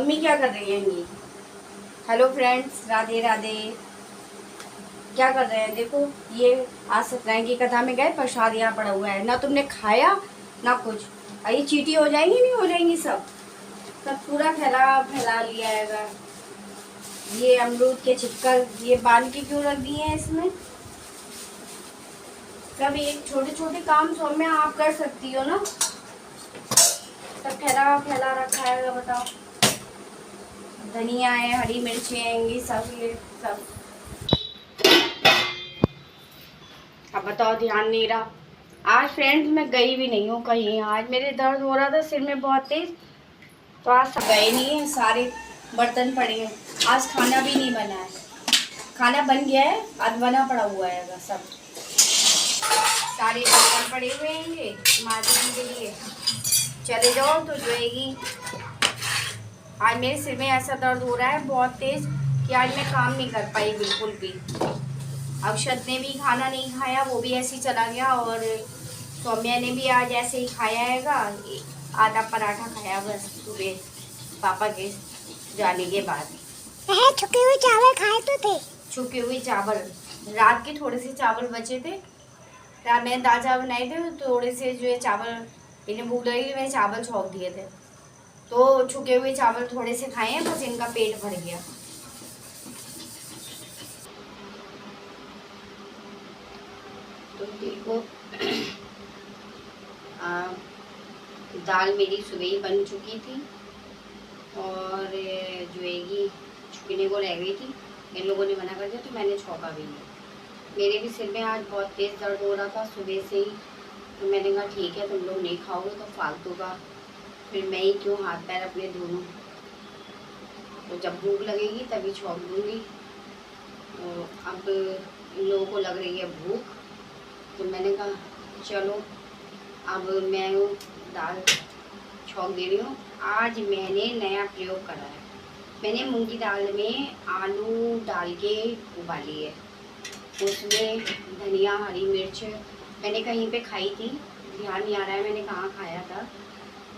Mummy क्या कर रही है ये? Hello friends, Radhe Radhe. क्या कर रहे हैं? देखो, ये आज सत्यनारायण की कथा में गए, प्रसाद यहाँ पड़ा हुआ है, ना तुमने खाया ना कुछ। ये चीटी हो जाएंगी, नहीं हो जाएंगी? सब सब पूरा फैला फैला लिया है। ये अमरूद के छिक्कर ये बांध के क्यों रख दिए हैं इसमें? सब एक छोटे छोटे काम सौम्या आप कर सकती हो ना। सब फैला फैला रखा है, बताओ। धनिया है, हरी मिर्ची है, सब ये सब। अब बताओ, ध्यान नहीं रहा। आज फ्रेंड्स मैं गई भी नहीं हूँ कहीं। आज मेरे दर्द हो रहा था सिर में बहुत तेज, तो आज गए नहीं है। सारे बर्तन पड़े हैं। आज खाना भी नहीं बना है। खाना बन गया है, आज बना पड़ा हुआ है सब। सारे बर्तन पड़े हुए हैं मारने के लिए। चले जाओ तो जोएगी। आज मेरे सिर में ऐसा दर्द हो रहा है बहुत तेज कि आज मैं काम नहीं कर पाई बिल्कुल भी। अक्षत ने भी खाना नहीं खाया, वो भी ऐसे ही चला गया। और सौम्या ने भी आज ऐसे ही खाया हैगा, आधा पराठा खाया बस सुबह पापा के जाने के बाद। छुके हुए चावल खाए तो थे। छुके हुए चावल, रात के थोड़े से चावल बचे थे। रात मैंने दाल चावल बनाए थे, थोड़े से जो है चावल, इन्हें भूख लगी, मैंने चावल छौंक दिए थे, तो छुके हुए चावल थोड़े से खाए हैं, बस इनका पेट भर गया। तो देखो, दाल मेरी सुबह ही बन चुकी थी और जो है छुकने को रह गई थी। इन लोगों ने मना कर दिया तो मैंने छौंका भी नहीं। मेरे भी सिर में आज बहुत तेज़ दर्द हो रहा था सुबह से ही, तो मैंने कहा ठीक है, तुम लोग नहीं खाओगे तो फालतू का फिर मैं ही क्यों हाथ पैर अपने धोनूं। तो जब भूख लगेगी तभी छौंक दूँगी। तो अब इन लोगों को लग रही है भूख, तो मैंने कहा चलो अब मैं दाल छौंक दे रही हूँ। आज मैंने नया प्रयोग करा है। मैंने मूंग की दाल में आलू डाल के उबाली है। उसमें धनिया, हरी मिर्च मैंने कहीं पे खाई थी, ध्यान नहीं आ रहा है मैंने कहाँ खाया था।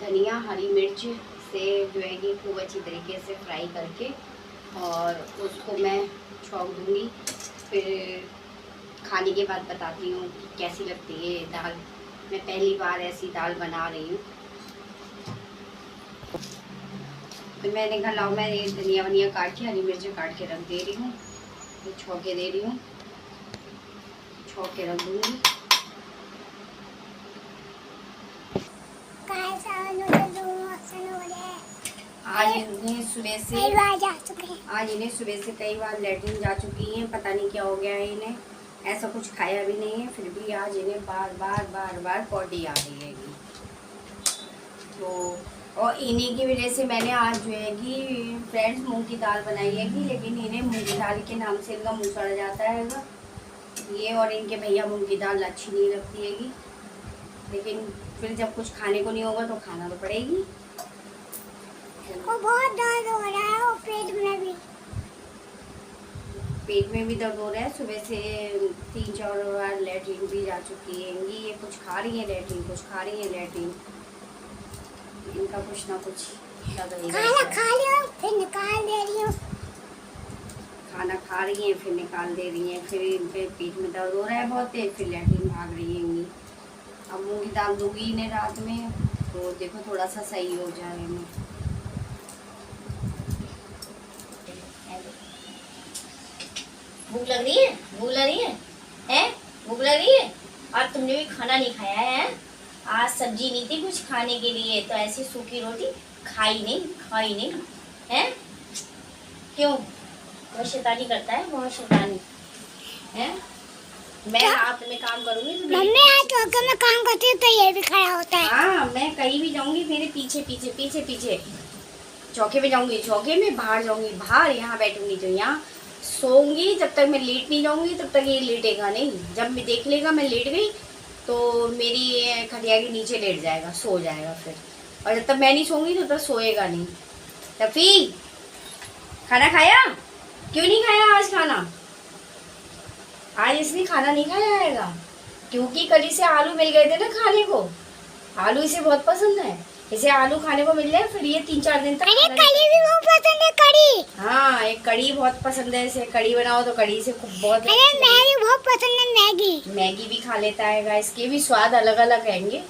धनिया, हरी मिर्च से जो है कि खूब अच्छी तरीके से फ्राई करके और उसको मैं छौंक दूँगी। फिर खाने के बाद बताती हूँ कि कैसी लगती है ये दाल। मैं पहली बार ऐसी दाल बना रही हूँ। तो मैंने कहा लाओ, मैं ये धनिया वनिया काट के, हरी मिर्च काट के रख दे रही हूँ, तो छौंके दे रही हूँ, छौंक के रख दूँगी। आज इन्हें सुबह से कई बार लेटरिन जा चुकी हैं। पता नहीं क्या हो गया है इन्हें, ऐसा कुछ खाया भी नहीं है, फिर भी आज इन्हें बार बार पॉटी आ रही है। तो और इन्हीं की वजह से मैंने आज जो है कि फ्रेंड्स मूंग की दाल बनाई है कि, लेकिन इन्हें मूंग की दाल के नाम से इनका मुँह सड़ जाता है ये, और इनके भैया मूंग की दाल अच्छी नहीं लगती हैगी। लेकिन फिर जब कुछ खाने को नहीं होगा तो खाना तो पड़ेगी। वो बहुत दर्द हो रहा है और पेट में भी दर्द हो रहा है। सुबह से 3-4 बार लेटरिन भी जा चुकी है ये। कुछ खा रही है लेटरिन, कुछ खा रही है लेटरिन। इनका कुछ ना कुछ खाना खा लिया फिर निकाल दे रही हूँ। खाना खा रही हैं फिर निकाल दे रही हैं। फिर इनके पेट में दर्द हो रहा है बहुत तेज, फिर लेटरिन भाग रही है। अब मूंग की दाल दूंगी इन्हें रात में, तो देखो थोड़ा सा सही हो जाएगा। भूख लग रही है? भूख लग रही है? हैं? भूख लग रही है? और तुमने भी खाना नहीं खाया है? आज सब्जी नहीं थी कुछ खाने के लिए, तो ऐसी सूखी रोटी खाई नहीं है? क्यों? बहुत शैतानी करता है, बहुत शैतानी है। मैं हाथ में काम करूंगी तो मम्मी आज चौके में काम करती है तो ये भी खड़ा होता है। हाँ, मैं कहीं भी जाऊंगी मेरे पीछे चौके में जाऊंगी, चौके में बाहर जाऊंगी, बाहर यहाँ बैठूंगी तो यहाँ सोऊंगी। जब तक मैं लेट नहीं जाऊंगी तब तक ये लेटेगा नहीं। जब मैं देख लेगा मैं लेट गई तो मेरी खटिया के नीचे लेट जाएगा, सो जाएगा फिर। और जब तक मैं नहीं सोऊंगी तो तब सोएगा नहीं। टफी, खाना खाया? क्यों नहीं खाया आज खाना? आज इसने खाना नहीं खाया हैगा क्योंकि कल से आलू मिल गए थे ना खाने को। आलू इसे बहुत पसंद है, इसे आलू खाने को मिल जाए फिर ये 3-4 दिन तक अरे कड़ी भी बहुत पसंद है, कड़ी। हाँ, एक कड़ी बहुत पसंद है इसे। कड़ी बनाओ तो कड़ी से खूब बहुत। अरे मैगी बहुत पसंद है, मैगी। मैगी भी खा लेता है। इसके भी स्वाद अलग अलग रहेंगे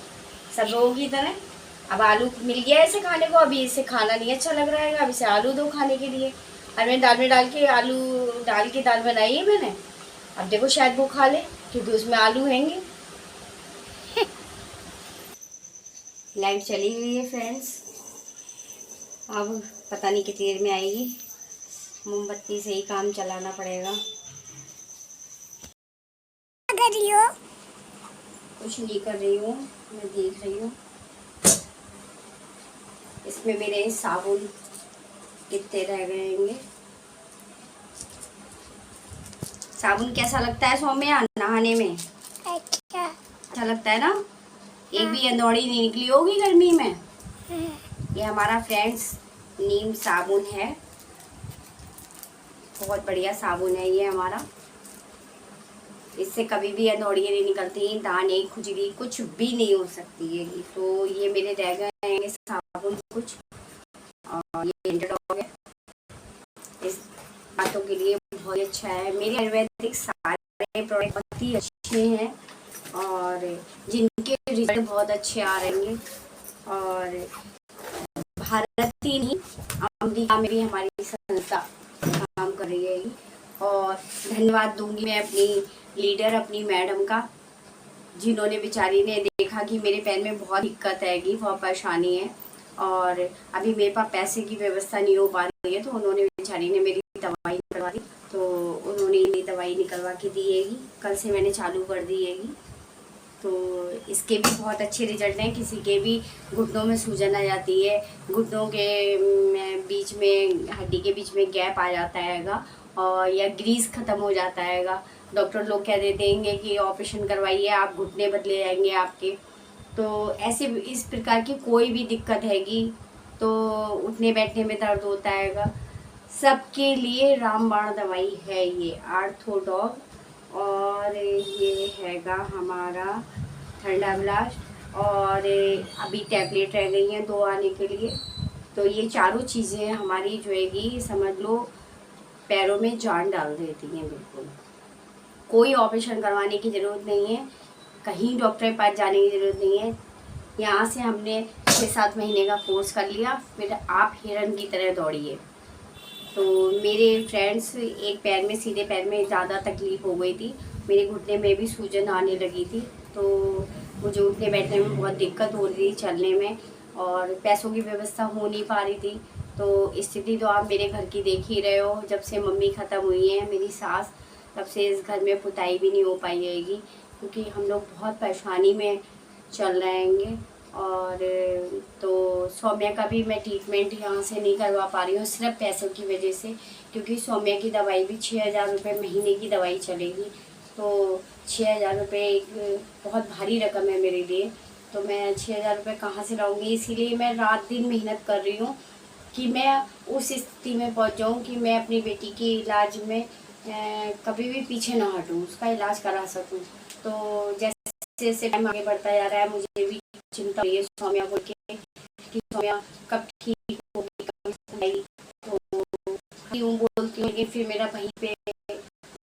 सब लोगों की तरह। अब आलू मिल गया इसे खाने को, अभी इसे खाना नहीं अच्छा लग रहा है, अब इसे आलू दो खाने के लिए। और मैंने दाल में डाल के आलू डाल के दाल बनाई है मैंने। अब देखो शायद वो खा ले क्योंकि उसमें आलू हैंगे। लाइट चली गई है फ्रेंड्स, अब पता नहीं कितनी देर में आएगी। मोमबत्ती से ही काम चलाना पड़ेगा। क्या कर रही हो? कुछ नहीं कर रही हूँ, मैं देख रही हूँ इसमें मेरे साबुन कितने रह गए होंगे। साबुन कैसा लगता है सौम्या नहाने में? अच्छा लगता है ना? एक भी अंदौड़ी नहीं निकली होगी गर्मी में। ये हमारा फ्रेंड्स नीम साबुन है, बहुत बढ़िया साबुन है ये हमारा। इससे कभी भी अंदौड़ियाँ नहीं निकलती, दाने खुजली कुछ भी नहीं हो सकती है। तो ये मेरे रह गए हैं साबुन कुछ, और ये डॉग है, इस बातों के लिए बहुत अच्छा है। मेरे आयुर्वेदिक सारे प्रोडक्ट बहुत ही अच्छे हैं और जिनके रिजल्ट बहुत अच्छे आ रहे हैं। और भारत ही नहीं, अमेरिका में भी हमारी संस्था काम कर रही है। और धन्यवाद दूंगी मैं अपनी लीडर, अपनी मैडम का, जिन्होंने बेचारी ने देखा कि मेरे पैर में बहुत दिक्कत आएगी, बहुत परेशानी है और अभी मेरे पास पैसे की व्यवस्था नहीं हो पा रही है, तो उन्होंने बेचारी ने मेरी दवाई निकलवा दी। तो उन्होंने मेरी दवाई निकलवा के दी है, कल से मैंने चालू कर दी है। तो इसके भी बहुत अच्छे रिजल्ट हैं। किसी के भी घुटनों में सूजन आ जाती है, घुटनों के बीच में हड्डी के बीच में गैप आ जाता हैगा, और या ग्रीस ख़त्म हो जाता हैगा, डॉक्टर लोग कह देते हैं कि ऑपरेशन करवाइए, आप घुटने बदले जाएंगे आपके। तो ऐसे इस प्रकार की कोई भी दिक्कत हैगी, तो उठने बैठने में दर्द होता हैगा, सबके लिए रामबाण दवाई है ये आर्थोडॉग। और ये हैगा हमारा ठंडा ब्लास्ट, और अभी टैबलेट रह गई हैं 2 आने के लिए। तो ये चारों चीज़ें हमारी जो हैगी समझ लो पैरों में जान डाल देती हैं। बिल्कुल कोई ऑपरेशन करवाने की ज़रूरत नहीं है, कहीं डॉक्टर के पास जाने की ज़रूरत नहीं है। यहाँ से हमने 6-7 महीने का कोर्स कर लिया, फिर आप हिरन की तरह दौड़िए। तो मेरे फ्रेंड्स एक पैर में, सीधे पैर में ज़्यादा तकलीफ़ हो गई थी, मेरे घुटने में भी सूजन आने लगी थी, तो मुझे उठने बैठने में बहुत दिक्कत हो रही थी, चलने में, और पैसों की व्यवस्था हो नहीं पा रही थी। तो स्थिति तो आप मेरे घर की देख ही रहे हो, जब से मम्मी ख़त्म हुई हैं मेरी सास, तब से इस घर में पुताई भी नहीं हो पाई रहेगी, क्योंकि हम लोग बहुत परेशानी में चल रहे हैं। और तो सौम्या का भी मैं ट्रीटमेंट यहाँ से नहीं करवा पा रही हूँ, सिर्फ पैसों की वजह से, क्योंकि सौम्या की दवाई भी 6,000 रुपये महीने की दवाई चलेगी। तो 6,000 रुपये एक बहुत भारी रकम है मेरे लिए, तो मैं 6,000 रुपये कहाँ से लाऊंगी। इसीलिए मैं रात दिन मेहनत कर रही हूँ कि मैं उस स्थिति में पहुँच जाऊँ कि मैं अपनी बेटी के इलाज में कभी भी पीछे ना हटूँ, उसका इलाज करा सकूँ। तो जैसे जैसे टाइम आगे बढ़ता जा रहा है, मुझे भी चिंता हुई है सौम्या को कि सौम्या कब ठीक होगी, कब सही। तो यूँ बोलती हूँ लेकिन फिर मेरा वहीं पे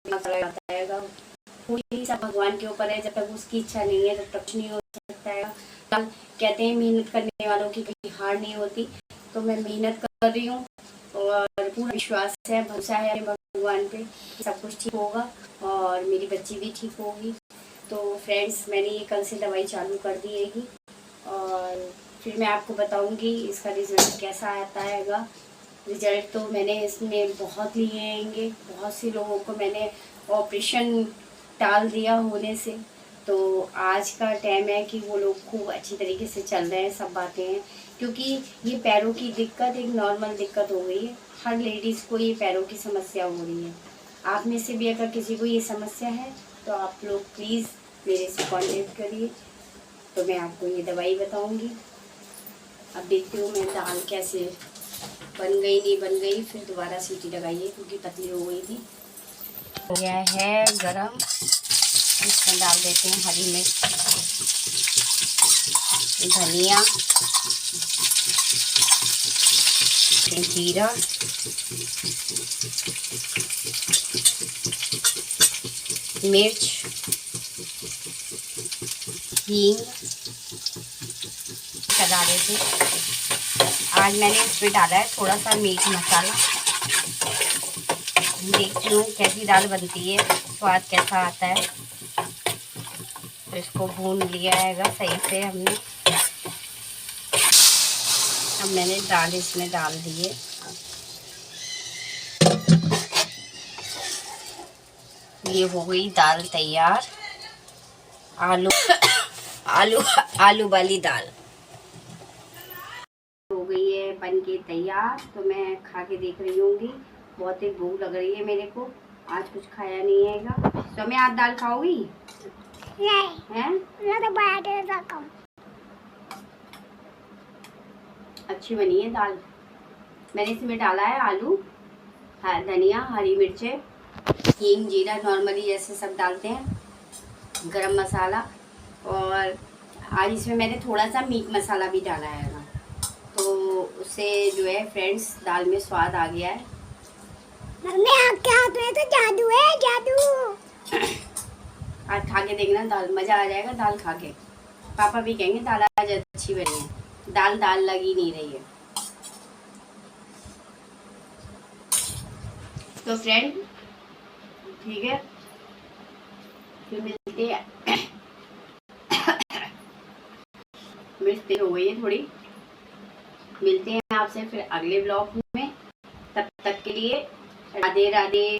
चला जाता है। कोई सब भगवान के ऊपर है, जब तक उसकी इच्छा नहीं है तब तक कुछ नहीं हो सकता है। कहते हैं मेहनत करने वालों की कभी हार नहीं होती, तो मैं मेहनत कर रही हूँ और पूरा विश्वास है, भरोसा है भगवान पे, सब कुछ ठीक होगा और मेरी बच्ची भी ठीक होगी। तो फ्रेंड्स मैंने ये कल से दवाई चालू कर दी है और फिर मैं आपको बताऊंगी इसका रिज़ल्ट कैसा आता हैगा। रिज़ल्ट तो मैंने इसमें बहुत लिए हैंगे, बहुत से लोगों को मैंने ऑपरेशन टाल दिया होने से, तो आज का टाइम है कि वो लोग खूब अच्छी तरीके से चल रहे हैं, सब बातें हैं। क्योंकि ये पैरों की दिक्कत एक नॉर्मल दिक्कत हो गई है, हर लेडीज़ को ये पैरों की समस्या हो रही है। आप में से भी अगर किसी को ये समस्या है तो आप लोग प्लीज़ मेरे से कॉन्टेक्ट करिए, तो मैं आपको ये दवाई बताऊंगी। अब देखती हूँ मैं दाल कैसे बन गई नहीं बन गई, फिर दोबारा सीटी लगाइए क्योंकि पतली हो गई थी। हो गया है गरम, इसमें डाल देते हैं हरी मिर्च, धनिया, जीरा, मिर्च, हींग डाले थे। आज मैंने इसमें डाला है थोड़ा सा मीट मसाला। देखती हूँ कैसी दाल बनती है, स्वाद कैसा आता है। तो इसको भून लिया है सही से हमने। अब मैंने दाल इसमें डाल दी है। ये हो गई दाल तैयार। आलू आलू आलू वाली दाल हो गई है बन के तैयार। तो मैं खा के देख रही होंगी। बहुत ही भूख लग रही है मेरे को, आज कुछ खाया नहीं है। तो मैं आज दाल खाओगी? नहीं हैं? मैं तो बैठे था कम। अच्छी बनी है दाल। मैंने इसमें डाला है आलू, धनिया, हरी मिर्चें, हींग, जीरा, नॉर्मली जैसे सब डालते हैं, गरम मसाला। और आज इसमें मैंने थोड़ा सा मीट मसाला भी डाला है ना, तो उससे जो है फ्रेंड्स दाल में स्वाद आ गया है। मम्मी आपके हाथ में तो जादू है, जादू। आज खा के देखना, दाल मज़ा आ जाएगा दाल खा के। पापा भी कहेंगे दाल आज अच्छी बनी है। दाल दाल लगी नहीं रही है। तो फ्रेंड ठीक है, फिर मिलते हैं। मिर्च तेज हो गई है थोड़ी। मिलते हैं आपसे फिर अगले ब्लॉग में। तब तक के लिए राधे राधे।